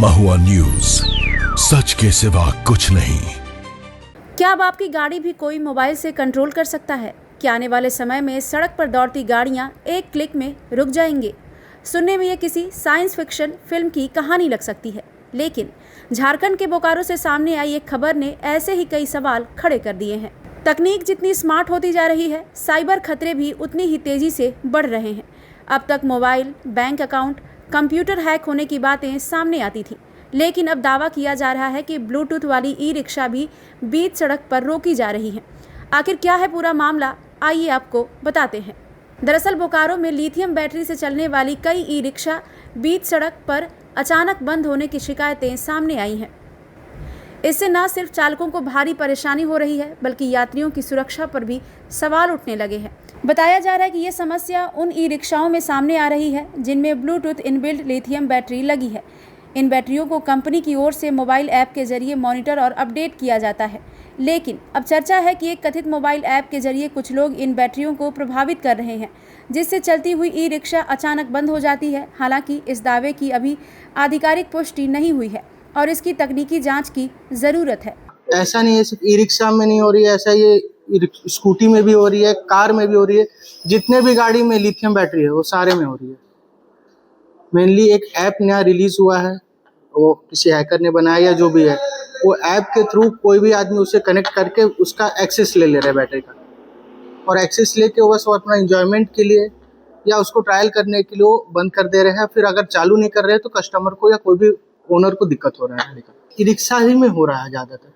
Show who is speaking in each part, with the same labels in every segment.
Speaker 1: महुआ news, सच के सिवा कुछ नहीं।
Speaker 2: क्या अब आपकी गाड़ी भी कोई मोबाइल से कंट्रोल कर सकता है? क्या आने वाले समय में सड़क पर दौड़ती गाड़ियां एक क्लिक में रुक जाएंगे? सुनने में ये किसी साइंस फिक्शन फिल्म की कहानी लग सकती है, लेकिन झारखंड के बोकारो से सामने आई एक खबर ने ऐसे ही कई सवाल खड़े कर दिए हैं। तकनीक जितनी स्मार्ट होती जा रही है, साइबर खतरे भी उतनी ही तेजी से बढ़ रहे हैं। अब तक mobile, bank account, computer hack होने की बातें सामने आती थी, लेकिन अब दावा किया जा रहा है कि ब्लूटूथ वाली ई रिक्शा भी बीच सड़क पर रोकी जा रही है। आखिर क्या है पूरा मामला, आइए आपको बताते हैं। दरअसल बोकारो में लिथियम बैटरी से चलने वाली कई ई रिक्शा बीच सड़क पर अचानक बंद होने की शिकायतें सामने आई हैं। इससे न सिर्फ चालकों को भारी परेशानी हो रही है, बल्कि यात्रियों की सुरक्षा पर भी सवाल उठने लगे हैं। बताया जा रहा है कि ये समस्या उन ई रिक्शाओं में सामने आ रही है जिनमें ब्लूटूथ इनबिल्ट लिथियम बैटरी लगी है। इन बैटरियों को कंपनी की ओर से मोबाइल ऐप के जरिए मॉनिटर और अपडेट किया जाता है, लेकिन अब चर्चा है कि एक कथित मोबाइल ऐप के जरिए कुछ लोग इन बैटरियों को प्रभावित कर रहे हैं, जिससे चलती हुई ई रिक्शा अचानक बंद हो जाती है। हालांकि इस दावे की अभी आधिकारिक पुष्टि नहीं हुई है और इसकी तकनीकी जांच की ज़रूरत है।
Speaker 3: ऐसा नहीं है सिर्फ ई रिक्शा में नहीं हो रही है, ऐसा ये स्कूटी में भी हो रही है, कार में भी हो रही है। जितने भी गाड़ी में लिथियम बैटरी है वो सारे में हो रही है। मेनली एक ऐप नया रिलीज हुआ है, वो किसी हैकर ने बनाया या जो भी है, वो ऐप के थ्रू कोई भी आदमी उसे कनेक्ट करके उसका एक्सेस ले रहा है बैटरी का, और एक्सेस लेके वो बस अपना एंजॉयमेंट के लिए या उसको ट्रायल करने के लिए वो बंद कर दे रहे हैं। फिर अगर चालू नहीं कर रहे हैं तो कस्टमर को या कोई भी ओनर को दिक्कत हो रहा है। ई रिक्शा ही में हो रहा है ज़्यादातर,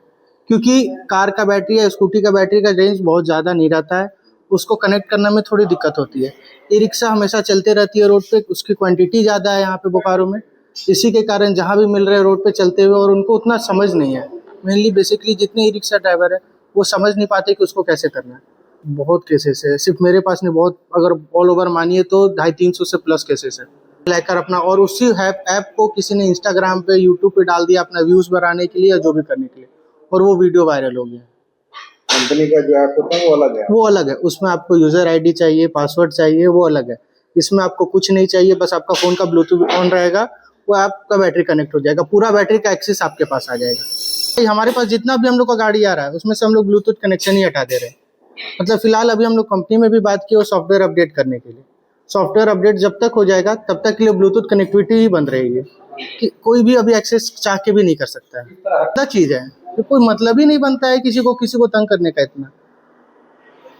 Speaker 3: क्योंकि कार का बैटरी या स्कूटी का बैटरी का रेंज बहुत ज़्यादा नहीं रहता है, उसको कनेक्ट करने में थोड़ी दिक्कत होती है। ई रिक्शा हमेशा चलते रहती है रोड पे, उसकी क्वांटिटी ज़्यादा है यहाँ पे बोकारो में, इसी के कारण जहाँ भी मिल रहे हैं रोड पे चलते हुए, और उनको उतना समझ नहीं है। मेनली बेसिकली जितने ई रिक्शा ड्राइवर है वो समझ नहीं पाते कि उसको कैसे करना है। बहुत केसेस है, सिर्फ मेरे पास नहीं, बहुत, अगर ऑल ओवर मानिए तो 250-300 से प्लस केसेस है। लेकर अपना, और उसी ऐप को किसी ने इंस्टाग्राम पे, यूट्यूब पे डाल दिया अपना व्यूज बढ़ाने के लिए या जो भी करने के लिए, और वो वीडियो वायरल हो गया।
Speaker 4: कंपनी का जो ऐप होता है वो अलग है,
Speaker 3: उसमें आपको यूजर आईडी चाहिए, पासवर्ड चाहिए, वो अलग है। इसमें आपको कुछ नहीं चाहिए, बस आपका फोन का ब्लूटूथ ऑन रहेगा, वो आपका बैटरी कनेक्ट हो जाएगा, पूरा बैटरी का एक्सेस आपके पास आ जाएगा। हमारे पास जितना भी हम लोग का गाड़ी आ रहा है उसमें से हम लोग ब्लूटूथ कनेक्शन ही हटा दे रहे हैं। मतलब फिलहाल अभी हम लोग कंपनी में भी बात की और सॉफ्टवेयर अपडेट करने के लिए, सॉफ्टवेयर अपडेट जब तक हो जाएगा तब तक के लिए ब्लूटूथ कनेक्टिविटी ही बंद रहेगी, कि कोई भी अभी एक्सेस चाह के भी नहीं कर सकता है। क्या चीज़ है, तो कोई मतलब ही नहीं बनता है किसी को तंग करने का। इतना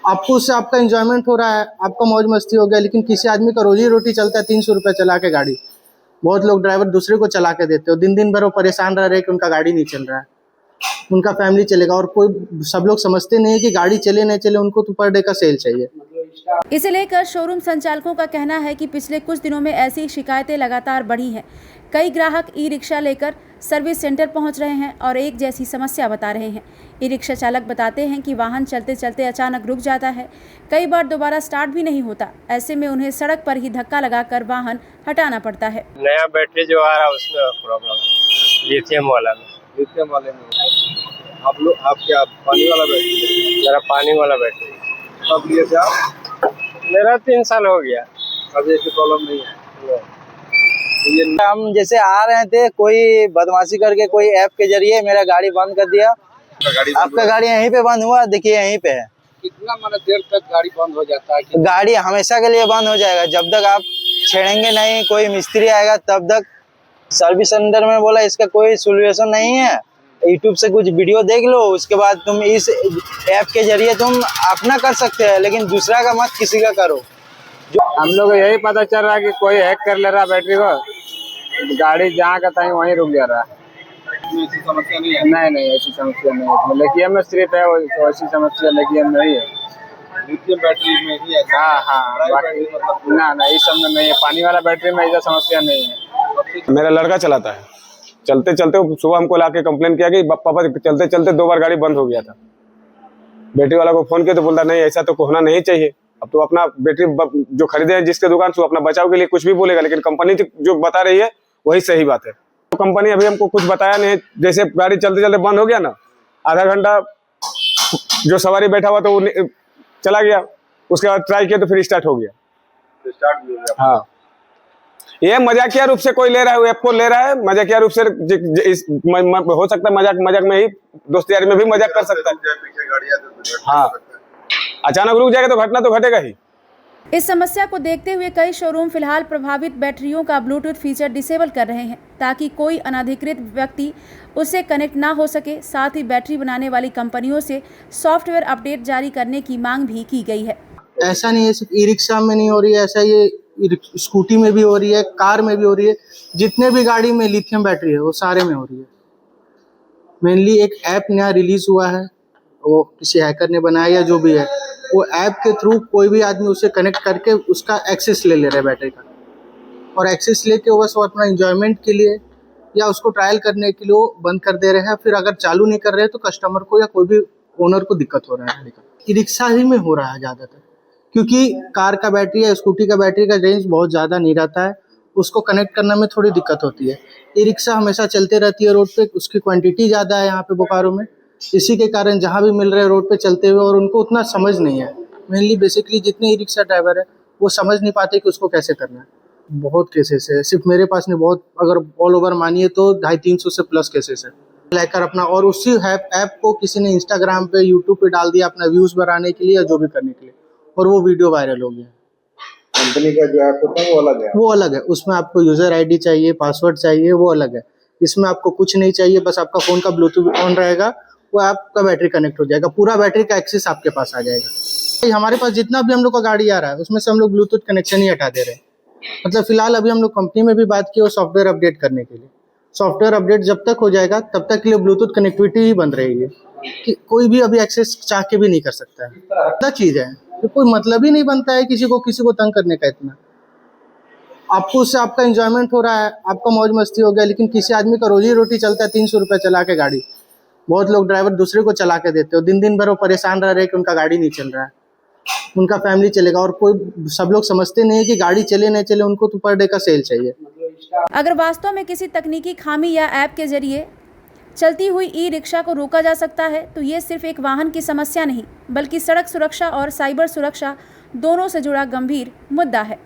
Speaker 3: आपको उससे आपका एंजॉयमेंट हो रहा है, आपका मौज मस्ती हो गया, लेकिन किसी आदमी का रोजी रोटी चलता है 300 रुपये चला के गाड़ी। बहुत लोग ड्राइवर दूसरे को चला के देते हो, दिन भर वो परेशान रह रहे कि उनका गाड़ी नहीं चल रहा है, उनका फैमिली चलेगा, और कोई, सब लोग समझते नहीं है कि गाड़ी चले नहीं चले, उनको तो पर डे का सेल चाहिए।
Speaker 2: इसे लेकर शोरूम संचालकों का कहना है कि पिछले कुछ दिनों में ऐसी शिकायतें लगातार बढ़ी हैं। कई ग्राहक ई रिक्शा लेकर सर्विस सेंटर पहुंच रहे हैं और एक जैसी समस्या बता रहे हैं। ई रिक्शा चालक बताते हैं कि वाहन चलते चलते अचानक रुक जाता है, कई बार दोबारा स्टार्ट भी नहीं होता। ऐसे में उन्हें सड़क पर ही धक्का लगाकर वाहन हटाना पड़ता है।
Speaker 5: नया बैटरी जो आ रहा है उसमें प्रॉब्लम है, लिथियम वाले में
Speaker 4: आप क्या पानी वाला बैटरी?
Speaker 5: मेरा पानी वाला बैटरी।
Speaker 4: कब लिए थे आप?
Speaker 5: मेरा 3 साल हो गया।
Speaker 4: अभी ऐसी प्रॉब्लम नहीं है।
Speaker 6: हम जैसे आ रहे थे, कोई बदमाशी करके कोई ऐप के जरिए मेरा गाड़ी बंद कर दिया। आपका गाड़ी यहीं पे बंद हुआ, देखिए यहीं पे है।
Speaker 4: कितना माना देर तक गाड़ी बंद हो जाता है?
Speaker 6: गाड़ी हमेशा के लिए बंद हो जाएगा, जब तक आप छेड़ेंगे नहीं, कोई मिस्त्री आएगा तब तक। सर्विस सेंटर में बोला इसका कोई सोल्यूशन नहीं है, यूट्यूब से कुछ वीडियो देख लो, उसके बाद तुम इस ऐप के जरिए तुम अपना कर सकते हैं, लेकिन दूसरा का मत किसी का करो।
Speaker 5: हम लोग यही पता चल रहा है कि कोई हैक कर ले रहा है बैटरी को, गाड़ी जहाँ का था वहीं रुक जा रहा है।
Speaker 4: ऐसी समस्या नहीं है?
Speaker 5: नहीं, ऐसी समस्या नहीं है। लिथियम में सिर्फ है, ऐसी समस्या लिथियम में ही है।
Speaker 4: लिथियम बैटरी में ही है?
Speaker 5: हाँ, बाकी ना इस सब में नहीं है। पानी वाला बैटरी में ऐसा समस्या नहीं है।
Speaker 7: मेरा लड़का चलाता है, चलते चलते सुबह हमको लाके कंप्लेन किया कि पापा चलते चलते 2 बार गाड़ी बंद हो गया था। बैटरी वाला को फोन किया तो बोलता नहीं, ऐसा तो होना नहीं चाहिए। अब तो अपना बैटरी जो खरीदे हैं जिसके दुकान से, अपना बचाव के लिए कुछ भी बोलेगा, लेकिन कंपनी जो बता रही है वही सही बात है। तो कंपनी अभी हमको कुछ बताया नहीं। जैसे गाड़ी चलते चलते बंद हो गया ना, आधा घंटा जो सवारी बैठा हुआ तो वो चला गया, उसके बाद ट्राई किया तो फिर स्टार्ट हो गया।
Speaker 4: स्टार्ट भी हो गया?
Speaker 7: हाँ, ये मजाकिया रूप से कोई ले रहा है, ऐप को ले रहा है मजाकिया रूप से। हो सकता है मजाक मजाक में ही, दोस्ती यारी में भी मजाक कर सकता है। हाँ, अचानक रुक जाएगा तो घटना तो घटेगा ही।
Speaker 2: इस समस्या को देखते हुए कई शोरूम फिलहाल प्रभावित बैटरियों का ब्लूटूथ फीचर डिसेबल कर रहे हैं ताकि कोई अनधिकृत व्यक्ति उससे कनेक्ट ना हो सके। साथ ही बैटरी बनाने वाली कंपनियों से सॉफ्टवेयर अपडेट जारी करने की मांग भी की गई है।
Speaker 3: ऐसा नहीं है सिर्फ ई रिक्शा में नहीं हो रही है, ऐसा ये स्कूटी में भी हो रही है, कार में भी हो रही है। जितने भी गाड़ी में लिथियम बैटरी है वो सारे में हो रही है। मेनली एक ऐप नया रिलीज हुआ है, वो किसी हैकर ने बनाया या जो भी है, वो ऐप के थ्रू कोई भी आदमी उसे कनेक्ट करके उसका एक्सेस ले रहा है बैटरी का, और एक्सेस लेके वो बस वो अपना इंजॉयमेंट के लिए या उसको ट्रायल करने के लिए वो बंद कर दे रहे हैं। फिर अगर चालू नहीं कर रहे हैं तो कस्टमर को या कोई भी ओनर को दिक्कत हो रहा है गाड़ी का। ई रिक्शा ही में हो रहा है ज़्यादातर, क्योंकि कार का बैटरी या स्कूटी का बैटरी का रेंज बहुत ज़्यादा नहीं रहता है, उसको कनेक्ट करने में थोड़ी दिक्कत होती है। ई रिक्शा हमेशा चलते रहती है रोड पे, उसकी क्वांटिटी ज़्यादा है यहाँ पे बोकारो में, इसी के कारण जहाँ भी मिल रहे हैं रोड पे चलते हुए, और उनको उतना समझ नहीं है। मेनली बेसिकली जितने ई रिक्शा ड्राइवर है वो समझ नहीं पाते कि उसको कैसे करना है। बहुत केसेस है, सिर्फ मेरे पास नहीं, बहुत, अगर ऑल ओवर मानिए तो 250-300 से प्लस केसेस है। लेकर अपना, और उसी ऐप को किसी ने इंस्टाग्राम पे, यूट्यूब पे डाल दिया अपना व्यूज बढ़ाने के लिए या जो भी करने के लिए, और वो वीडियो वायरल हो गया।
Speaker 4: कंपनी का जो ऐप होता है वो अलग है,
Speaker 3: उसमें आपको यूजर आईडी चाहिए, पासवर्ड चाहिए, वो अलग है। इसमें आपको कुछ नहीं चाहिए, बस आपका फोन का ब्लूटूथ ऑन रहेगा, वो आपका बैटरी कनेक्ट हो जाएगा, पूरा बैटरी का एक्सेस आपके पास आ जाएगा। हमारे पास जितना भी हम लोग का गाड़ी आ रहा है उसमें से हम लोग ब्लूटूथ कनेक्शन ही हटा दे रहे हैं। मतलब फिलहाल अभी हम लोग कंपनी में भी बात की वो सॉफ्टवेयर अपडेट करने के लिए। सॉफ्टवेयर अपडेट जब तक हो जाएगा तब तक के लिए ब्लूटूथ कनेक्टिविटी ही बंद रहेगी, कि कोई भी अभी एक्सेस चाह के भी नहीं कर सकता है। क्या चीज़ है, तो कोई मतलब ही नहीं बनता है किसी को तंग करने का। इतना आपको उससे आपका एंजॉयमेंट हो रहा है, आपका मौज मस्ती हो गया, लेकिन किसी आदमी का रोजी रोटी चलता है 300 रुपये चला के गाड़ी। बहुत लोग ड्राइवर दूसरे को चला के देते हो, दिन भर वो परेशान रह रहे कि उनका गाड़ी नहीं चल रहा है, उनका फैमिली चलेगा। और कोई, सब लोग समझते नहीं है कि गाड़ी चले नहीं चले, उनको तो पर डे का सेल चाहिए।
Speaker 2: अगर वास्तव में किसी तकनीकी खामी या ऐप के जरिए चलती हुई ई रिक्शा को रोका जा सकता है तो ये सिर्फ एक वाहन की समस्या नहीं, बल्कि सड़क सुरक्षा और साइबर सुरक्षा दोनों से जुड़ा गंभीर मुद्दा है।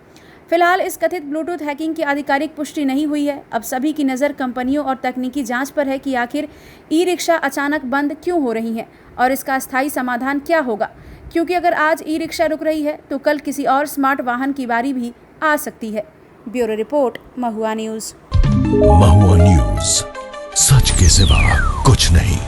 Speaker 2: फिलहाल इस कथित ब्लूटूथ हैकिंग की आधिकारिक पुष्टि नहीं हुई है। अब सभी की नज़र कंपनियों और तकनीकी जांच पर है कि आखिर ई रिक्शा अचानक बंद क्यों हो रही हैं और इसका स्थायी समाधान क्या होगा, क्योंकि अगर आज ई रिक्शा रुक रही है तो कल किसी और स्मार्ट वाहन की बारी भी आ सकती है। ब्यूरो रिपोर्ट, महुआ न्यूज़।
Speaker 1: महुआ न्यूज, सच के सिवा कुछ नहीं।